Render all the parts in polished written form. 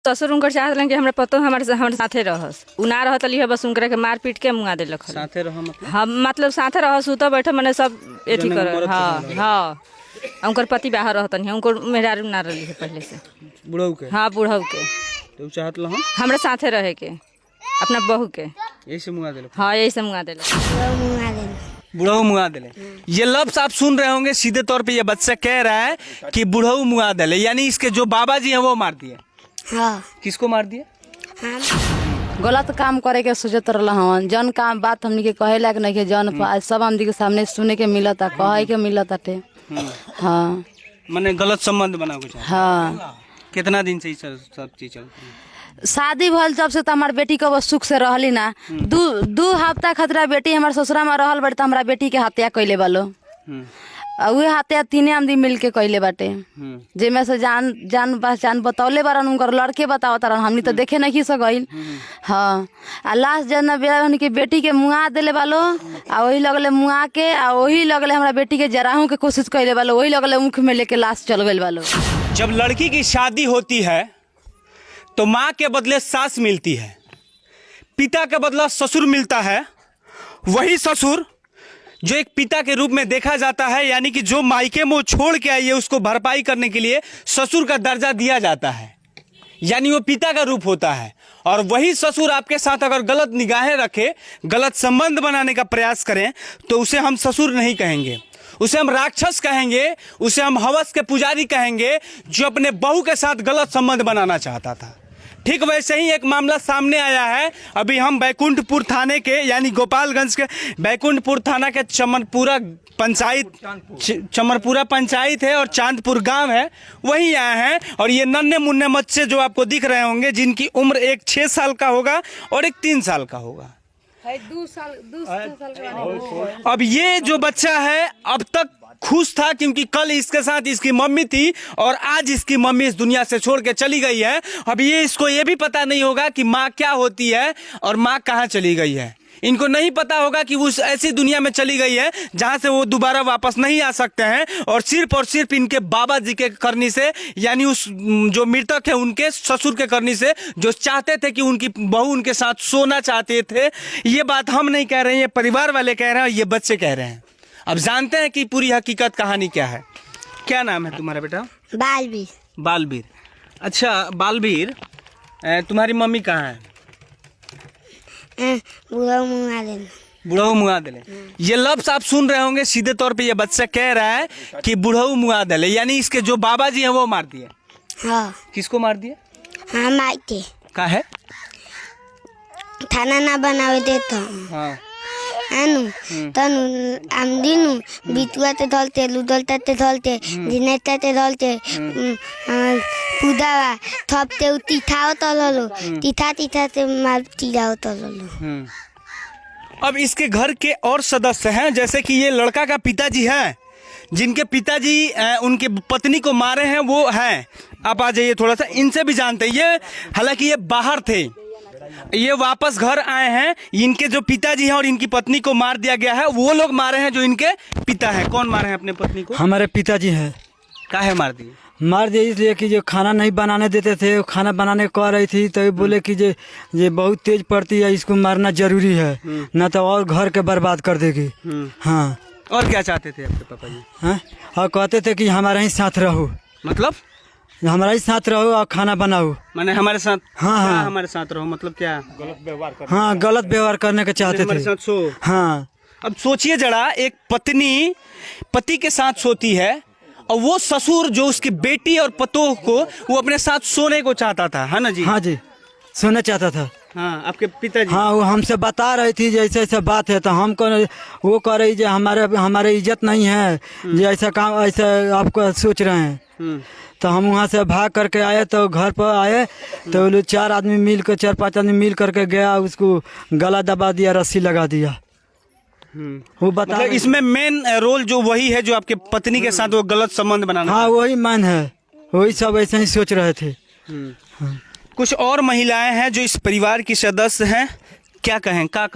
ससुर उनकर चाहत कि हमरा पतो हमारे साथे रहस उ ना रहत लिह बस उनकरा के मार पीट के मुआ देलक साथे रह मतलब हम मतलब साथे रहस उ तो बैठे मने सब एथी कर हां उनकर पति बाहर रहतन उनकर मेहरारू ना रहली है पहले से बुढ़ऊ के हां बुढ़ऊ के तो चाहत लहन हमरा साथे रहे के अपना बहू के ऐसे मुआ देलक हां ऐसे मुआ देलक बुढ़ऊ मुआ दिले। ये लफ्ज आप सुन रहे होंगे, सीधे तौर पे ये बच्चा कह रहा है कि बुढ़ऊ मुआ दिले, यानी इसके जो बाबा जी हैं वो मार दिए। हाँ। किसको मार दिए? गलत काम करे के सोचत रहन जन काम बात हमनी के कहे लायक नहीं के जन सब हमनी के सामने सुने के मिलता कहे के मिलता टे। हाँ माने गलत संबंध बना कुछ। हाँ कितना दिन से ये सब चीज चलती है? शादी भल जब से तो हमार बेटी को बस सुख से रहली ना दू हफ्ता खतरा बेटी हमारे ससुरा में रहल बड़ी तो हमारा बेटी के हत्या कैले बालो उहे हत्या तीने आदमी मिल के कैले बाटे जेमे से जान पहचान बतौले बारन उनकर लड़के बतावत रहन हमनी तो देखे नहीं सगइल। हाँ आ लास्ट जन बेरा के बेटी के मुआ देले बालो आ वही लगले मुआ के आ वही लगले हमारा बेटी के जराहू के कोशिश कैले बालो वही लगले मुख में लेके लाश चल गइल बालो। जब लड़की की शादी होती है तो माँ के बदले सास मिलती है, पिता के बदला ससुर मिलता है। वही ससुर जो एक पिता के रूप में देखा जाता है, यानी कि जो मायके में छोड़ के आई है उसको भरपाई करने के लिए ससुर का दर्जा दिया जाता है, यानी वो पिता का रूप होता है। और वही ससुर आपके साथ अगर गलत निगाहें रखे, गलत संबंध बनाने का प्रयास करें तो उसे हम ससुर नहीं कहेंगे, उसे हम राक्षस कहेंगे, उसे हम हवस के पुजारी कहेंगे जो अपने बहू के साथ गलत संबंध बनाना चाहता था। ठीक वैसे ही एक मामला सामने आया है। अभी हम बैकुंठपुर थाने के यानी गोपालगंज के बैकुंठपुर थाना के चमरपुरा पंचायत है और चांदपुर गांव है, वहीं आए हैं। और ये नन्हे मुन्ने बच्चे जो आपको दिख रहे होंगे जिनकी उम्र एक 6 साल का होगा और एक 3 साल का होगा। 2 साल अब ये जो बच्चा है अब तक खुश था क्योंकि कल इसके साथ इसकी मम्मी थी और आज इसकी मम्मी इस दुनिया से छोड़ के चली गई है। अब इसको ये भी पता नहीं होगा कि माँ क्या होती है और माँ कहाँ चली गई है। इनको नहीं पता होगा कि वो ऐसी दुनिया में चली गई है जहाँ से वो दोबारा वापस नहीं आ सकते हैं। और सिर्फ इनके बाबा जी के करनी से, यानी उस जो मृतक है उनके ससुर के करनी से, जो चाहते थे कि उनकी बहू उनके साथ सोना चाहते थे। ये बात हम नहीं कह रहे हैं, ये परिवार वाले कह रहे हैं और ये बच्चे कह रहे हैं। अब जानते हैं कि पूरी हकीकत कहानी क्या है। क्या नाम है तुम्हारा बेटा? बालवीर। बालवीर। अच्छा बालवीर, तुम्हारी मम्मी कहाँ है? बुढ़ऊ मुआ दिले। ये लफ्ज आप सुन रहे होंगे, सीधे तौर पे ये बच्चा कह रहा है कि बुढ़ऊ मुआ दिले, यानी इसके जो बाबा जी हैं वो मार दिए। हाँ। किसको मार दिए? हाँ मायके का है थाना ना बनावे देता। हाँ आनु तनु आमदिनु बितुआ ते धलते लुदलता ते धलते दिनेता ते धलते पुदावा थपते तिथाओ तललो तिथा ते मार तिराओ तललो। अब इसके घर के और सदस्य हैं, जैसे कि ये लड़का का पिताजी हैं, जिनके पिताजी उनके पत्नी को मारे हैं वो हैं। आप आ जाइए थोड़ा सा, इनसे भी जानते हैं। ये हालांकि ये बाहर थे, ये वापस घर आए हैं। इनके जो पिताजी हैं और इनकी पत्नी को मार दिया गया है, वो लोग मारे हैं जो इनके पिता हैं। कौन मारे हैं अपने पत्नी को? हमारे पिताजी हैं। काहे मार दिए? मार दिए इसलिए कि जो खाना नहीं बनाने देते थे, खाना बनाने कह रही थी तो बोले कि ये बहुत तेज पड़ती है, इसको मारना जरूरी है, न तो और घर के बर्बाद कर देगी। हाँ। और क्या चाहते थे आपके पापा जी? हाँ, और कहते थे कि हमारे ही साथ रहो, मतलब हमारे ही साथ रहो और खाना बनाओ। माने हमारे साथ? हाँ हाँ, हमारे साथ रहो मतलब क्या? गलत व्यवहार करने। हाँ, गलत व्यवहार करने के चाहते थे। हमारे साथ सो। हाँ। अब सोचिए जरा, एक पत्नी पति के साथ सोती है और वो ससुर जो उसकी बेटी और पतोह को वो अपने साथ सोने को चाहता था, है ना जी? हाँ जी, सोना चाहता था। हाँ, आपके पिताजी? हाँ, वो हमसे बता रही थी जैसे ऐसा बात है, तो हमको वो कह रही जो हमारे इज्जत नहीं है, जो ऐसा काम ऐसा आपको सोच रहे हैं। तो हम वहाँ से भाग करके आए, तो घर पर आए तो लोग 4 आदमी मिलकर 4-5 आदमी मिल करके गया, उसको गला दबा दिया, रस्सी लगा दिया। वो बता मतलब इसमें मेन रोल जो वही है जो आपके पत्नी के साथ वो गलत संबंध बनाना। हाँ, वही मन है, वही सब ऐसे ही सोच रहे थे। कुछ और महिलाएं हैं जो इस परिवार की सदस्य हैं, क्या कहें? का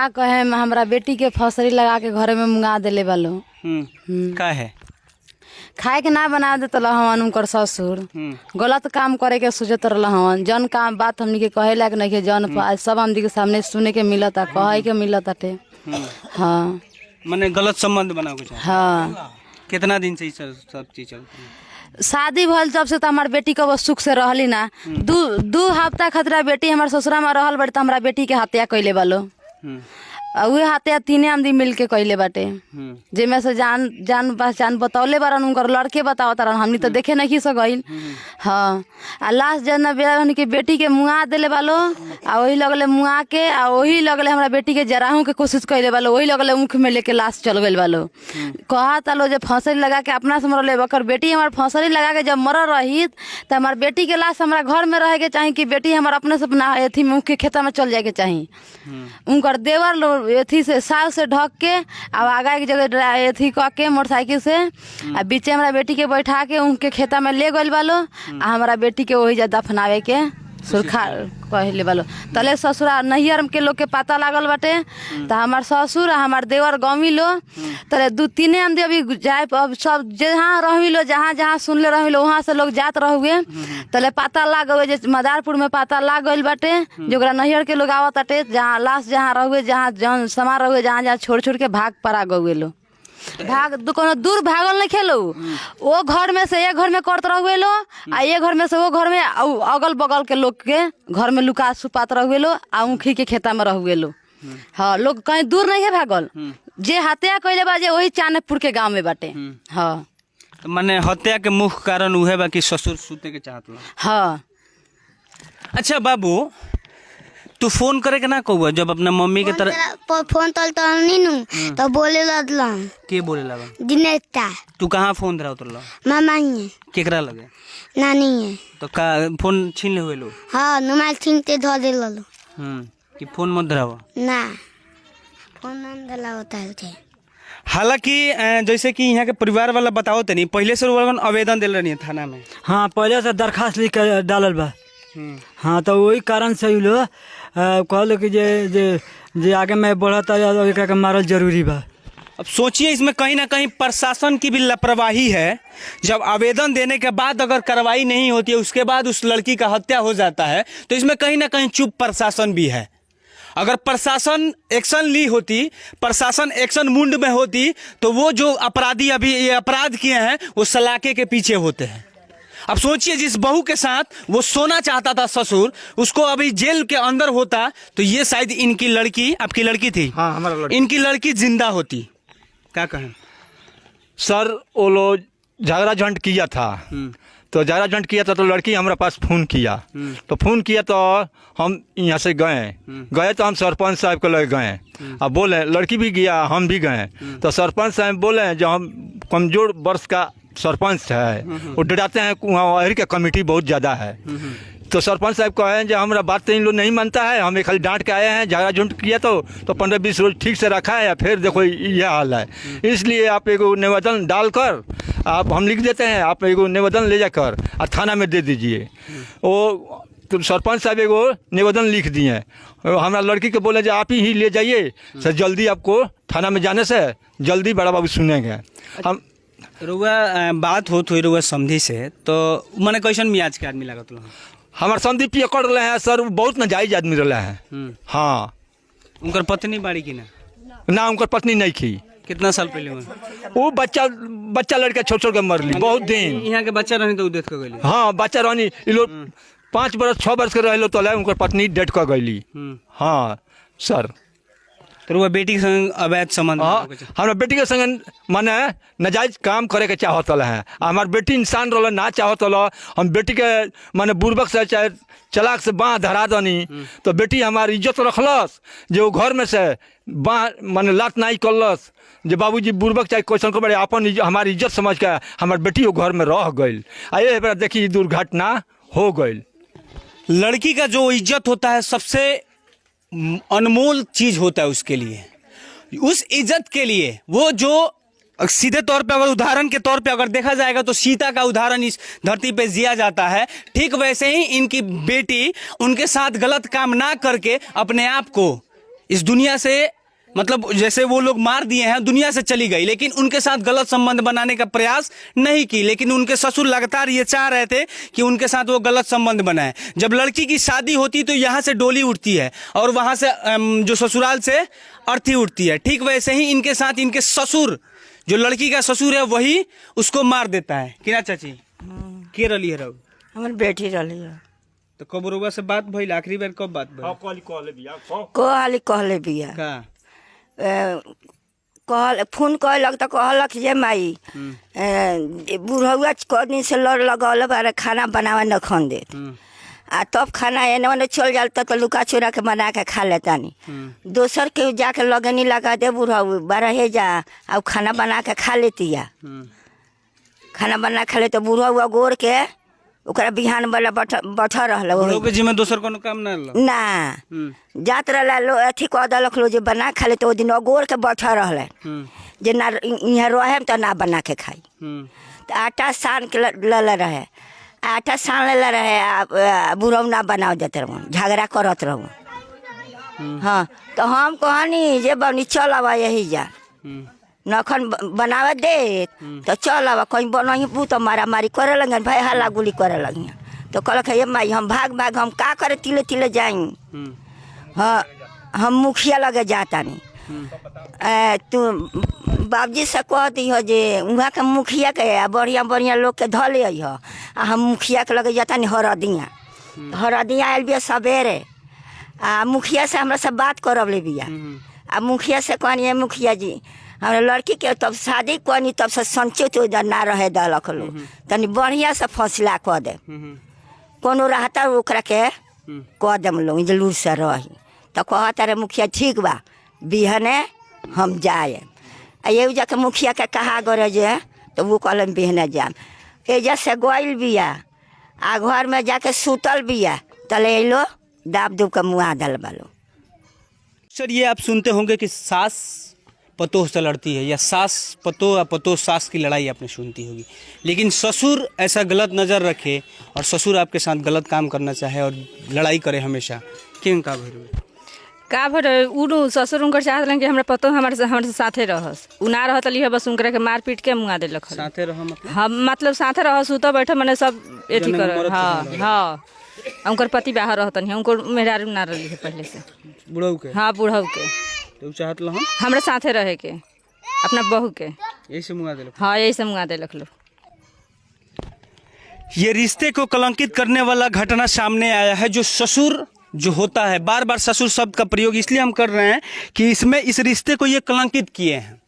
कहे हमरा बेटी के फसरी लगा के घरे में मुंगा देले बालो। का है? खाए के ना बना देत रहन उनकर ससुर। गलत काम करे के सोचत रहन। जन काम बात हमनी के कहे लायक नहीं के, जन सब हमनी के सामने सुने के मिलता, कहे के मिलता टे। हाँ मैंने गलत संबंध बनाओ कुछ। हाँ कितना दिन से सब चीज चलती है? शादी भल जब से तो हमार बेटी को सुख से रहली ना। दू हफ्ता खतरा बेटी हमार ससुरा में रहल बड़ी, तो हमारा बेटी के हत्या कैले बालो। उहे हत्या 3 आदमी मिल के कैले बाटे, जेमे से जान पहचान बतौले बारन, उनकर लड़के बताओ तारन, हमनी तो देखे नहीं सगईल। हाँ आ लास्ट जन बेरा के बेटी के मुआ देले बालो, आ वही लगले मुआ के, आ वही लगले हमारा बेटी के जराहू के कोशिश कैले बालो, वही लगले मुख में लेके लाश चल गईल बालो। कहा तालो जे फंसरी लगा के अपना से मरले, बकर बेटी हमार फंसरी लगा के जब मर रही तो हमार बेटी के लाश हमारा घर में रहे के चाहिए कि बेटी हमार अपने से अपना एथी मुख के खेता में चल जाए के चाहिए। उनकर देवर लोग एथी से साल से ढक के अब आगा की जगह एथी क के मोटरसाइकिल से आ बीचे हमारा बेटी के बैठा के उनके खेता में ले गइल बालो, आ हमारा बेटी के वही जा दफनावे के सुरखा कहले बालो। तले ससुरा नैहर के लोग के पता लागल बाटे, तो हमार ससुर आ हमार देवर गमी लो, तले 2-3 आदमी अभी जाए, अब सब जहाँ रही लो, जहाँ जहाँ सुनले रही लो वहाँ से लोग जात रहुए। तले पता लाग गए जे मदारपुर में पता लाग गइल बाटे, जोकरा नैहर के लोग आवत बाटे, जहाँ लाश जहाँ रहुए, जहाँ जहाँ समा रहुए, जहाँ जहाँ छोड़ छोड़ के भाग पड़ा गए लो। भाग कोनो दूर भागल नहीं खेलो, वो घर में से ये घर में करत रहुए लो, आ ये घर में से वो घर में, अगल बगल के लोग के घर में लुका छुपात रहुए लो, आ ऊखी के खेता में रहुए लो। हाँ लोग कहीं दूर नहीं है भागल, जे हत्या कैले बाजे वही चानकपुर के गांव में बाटे। हाँ तो माने हत्या के मुख्य कारण उहे बा कि ससुर सूते के चाहत ला। हाँ। अच्छा बाबू, तू फोन करे के ना कहू जब अपना मम्मी के तरह फोन तल नीनू तो बोले लगला के बोले लगा? दिनेता तू कहाँ फोन धरा उतरला? मामा ही केकरा लगे? नानी है। तो का फोन छीन ले हुए लो? हाँ नुमाल छीनते धो दे लो। कि फोन मत धरावा ना, फोन न धला होता है। हालांकि जैसे कि यहाँ के परिवार वाला बताओ तनी, पहले से वो आवेदन दिल रही थाना में। हाँ पहले से दरखास्त लिख के डालल बा। हाँ तो वही कारण से लोग कहल कि जे आगे में बढ़ता एकरा के मारल जरूरी बा। अब सोचिए इसमें कहीं ना कहीं प्रशासन की भी लापरवाही है। जब आवेदन देने के बाद अगर कार्रवाई नहीं होती है, उसके बाद उस लड़की का हत्या हो जाता है, तो इसमें कहीं ना कहीं चुप प्रशासन भी है। अगर प्रशासन एक्शन ली होती, प्रशासन एक्शन मुंड में होती, तो वो जो अपराधी अभी ये अपराध किए हैं वो सलाखे के पीछे होते हैं। अब सोचिए जिस बहू के साथ वो सोना चाहता था ससुर, उसको अभी जेल के अंदर होता, तो ये शायद इनकी लड़की, आपकी लड़की थी? हाँ हमारा लड़की। इनकी लड़की जिंदा होती। क्या कहें सर? वो लोग झगड़ा झंड किया था, तो झगड़ा झंड किया था तो लड़की हमारे पास फोन किया, तो फोन किया तो हम यहाँ से गए तो हम सरपंच साहब को ले गए। अब बोले, लड़की भी गया, हम भी गए, तो सरपंच साहब बोले जो हम कमजोर वर्ष का सरपंच है, वो डराते हैं, वहाँ का कमेटी बहुत ज़्यादा है। तो सरपंच साहब कहे जो हमारा बात तो इन लोग नहीं मानता है, हमें खाली डांट के आए हैं, झगड़ा झुंड किया तो 15-20 रोज ठीक से रखा है, फिर देखो यह हाल है। इसलिए आप एगो निवेदन डालकर आप हम लिख देते हैं, आप एगो निवेदन ले जाकर और थाना में दे दीजिए। वो तो सरपंच साहब एगो निवेदन लिख दिए, हमारा लड़की के बोले जो आप ही ले जाइए सर, जल्दी आपको थाना में जाने से जल्दी बड़ा बाबू सुनेंगे। हम रुआ बात होत हुई रुआ समझी से, तो मैंने कैसन मियाज के आदमी लगा? हमारे समझी पियकड़ रहे हैं सर, बहुत नाजायज आदमी रहे हैं। हाँ उनकर पत्नी बाड़ी की ना? उनकर पत्नी नहीं थी। कितना साल पहले हुआ? वो बच्चा लड़का छोड़ के मरली बहुत दिन। यहाँ के बच्चा रहनी तो देख के गई? हाँ बच्चा रहनी, ये लोग 5 बरस 6 बरस के रहे तो उनकर पत्नी डेट कर गई। हाँ सर। तो वो बेटी के संग अवैध संबंध? हाँ हमारा बेटी के संग माने नाजायज काम करे के चाहत है। हमार बेटी इंसान रहा ना चाहत, हम बेटी के माने बुर्बक से चाहे चलाक से बाँह धरा दनी, तो बेटी हमारी इज्जत रखलस, जो घर में से बाँह माने लात नहीं करलस, जो बाबूजी बुर्बक चाहे क्वेश्चन को बड़े अपन हमारी इज्जत समझ के हमार बेटी वो घर में रह गई। आइए बेटा देखिए दुर्घटना हो गई। लड़की का जो इज्जत होता है सबसे अनमोल चीज होता है उसके लिए, उस इज्जत के लिए वो जो सीधे तौर पे अगर उदाहरण के तौर पे अगर देखा जाएगा तो सीता का उदाहरण इस धरती पे दिया जाता है। ठीक वैसे ही इनकी बेटी उनके साथ गलत काम ना करके अपने आप को इस दुनिया से मतलब जैसे वो लोग मार दिए हैं, दुनिया से चली गई, लेकिन उनके साथ गलत संबंध बनाने का प्रयास नहीं की, लेकिन उनके ससुर लगातार ये चाह रहे थे कि उनके साथ वो गलत संबंध बनाए। जब लड़की की शादी होती तो यहाँ से डोली उठती है और वहाँ से जो ससुराल से अर्थी उठती है। ठीक वैसे ही इनके साथ इनके ससुर, जो लड़की का ससुर है, वही उसको मार देता है। कि ना चाची? के रही है रहो? हमार बेटी रही है। तो कब रउआ से बात भइल? आखिरी बार कब बात भइल? कहले बिया का कहल फोन कहलक तो कहलक जे माई बुढ़ौआ क दिन से लड़ लगल बारे खाना बनावे न खन दे आ तब खाना एने ओने चल जाल तो लुका चुरा के बना के खा लेतानी। दोसर के जाके लगनी लगा दे बुढ़ऊ बारह जा आ खाना बना के खा लेती है। खाना बना खा ले तो बुढ़ऊ गोर के ओकरा बिहान वाला बैठा रहल लोग के जिम्मे दोसर कोनो काम ना रहल ना जात रहला लो अथी कह दलक लो जे बना खा ले तो ओ दिन अगोर के बैठा रहल जे ना यहाँ रहे तो ना बना के खाई। तो आटा सान के ले रहे, आटा सान ले रहे, बुढ़ऊ ना बनाओ देते रहो, झगड़ा करत रहो। हाँ तो हम कहनी जे बनी चल आवा यही जा नखन बनावे दे तो चल आवा कहीं बनबू तो मारा मारी करे लगे, भाई हल्ला गुली करे लगी। तो कहलक ये माई हम भाग भाग हम का करे तिले तिले जाई। हाँ हम मुखिया लगे जाता नहीं तू बाबूजी से कह दी हो जे वहाँ के मुखिया के बढ़िया बढ़िया लोग के धो ले हो आ हम मुखिया के लगे जाता नहीं हरदिया आयल बिया सवेरे आ मुखिया से हमरा से बात करब ले बिया आ मुखिया से कहनी मुखिया जी हमारे लड़की के तब शादी करनी तब से संचित ना रहे दलक लो तनी बढ़िया से फैसला कह दे कोनो रहता ओकरा के कह दम लोग जरूर से रही। तो कहता रे मुखिया ठीक बा बिहने हम जाए ये जाके मुखिया के कहा गरे जे तो वो कहलन बिहने जाम एजा से गइल बिया आ घर में जाके सुतल बिया तले लो दाब दूब के मुँह दल बालो। सर ये आप सुनते होंगे कि सास पतोह से लड़ती है या सास पतोह या पतोह सास की लड़ाई आपने सुनती होगी, लेकिन ससुर ऐसा गलत नज़र रखे और ससुर आपके साथ गलत काम करना चाहे और लड़ाई करे हमेशा, क्यों का भर उ ससुर उनकर चाहत रहे कि हमरा पतो हमारे साथे रहस, उ ना रहत लिह बस उनकरा के मार पीट के मुँगा देलक। साथे रह मतलब हम मतलब साथे रह सुत बैठे मैंने सब एथी कर। हाँ हाँ उनकर पति बाहर रहतन, उनको मेहरारू ना रही है पहले से बुढ़ऊ के। हाँ बुढ़ऊ के तो चाहत लो हम हमरा साथे रहे के अपना बहू के यही से मुँगा देलक। हाँ यही से मुँगा देलक लो। ये रिश्ते को कलंकित करने वाला घटना सामने आया है। जो ससुर जो होता है, बार बार ससुर शब्द का प्रयोग इसलिए हम कर रहे हैं कि इसमें इस रिश्ते को ये कलंकित किए हैं।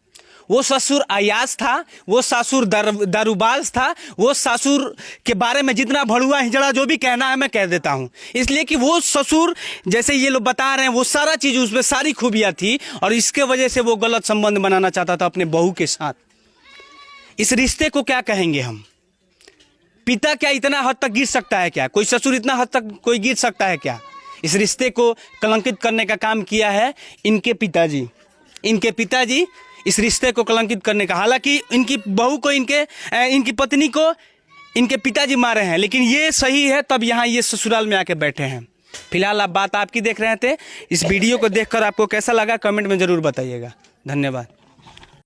वो ससुर अयास था, वो ससुर दारूबाज था, वो ससुर के बारे में जितना भड़ुआ हिजड़ा जो भी कहना है मैं कह देता हूँ, इसलिए कि वो ससुर जैसे ये लोग बता रहे हैं वो सारा चीज़ उसमें सारी खूबियाँ थी और इसके वजह से वो गलत संबंध बनाना चाहता था अपने बहू के साथ। इस रिश्ते को क्या कहेंगे हम? पिता क्या इतना हद तक गिर सकता है क्या? कोई ससुर इतना हद तक कोई गिर सकता है क्या? इस रिश्ते को कलंकित करने का काम किया है इनके पिताजी। इनके पिताजी इस रिश्ते को कलंकित करने का, हालांकि इनकी बहू को इनकी पत्नी को इनके पिताजी मारे हैं, लेकिन ये सही है तब यहाँ ये ससुराल में आके बैठे हैं। फिलहाल आप बात आपकी देख रहे थे। इस वीडियो को देखकर आपको कैसा लगा कमेंट में ज़रूर बताइएगा। धन्यवाद।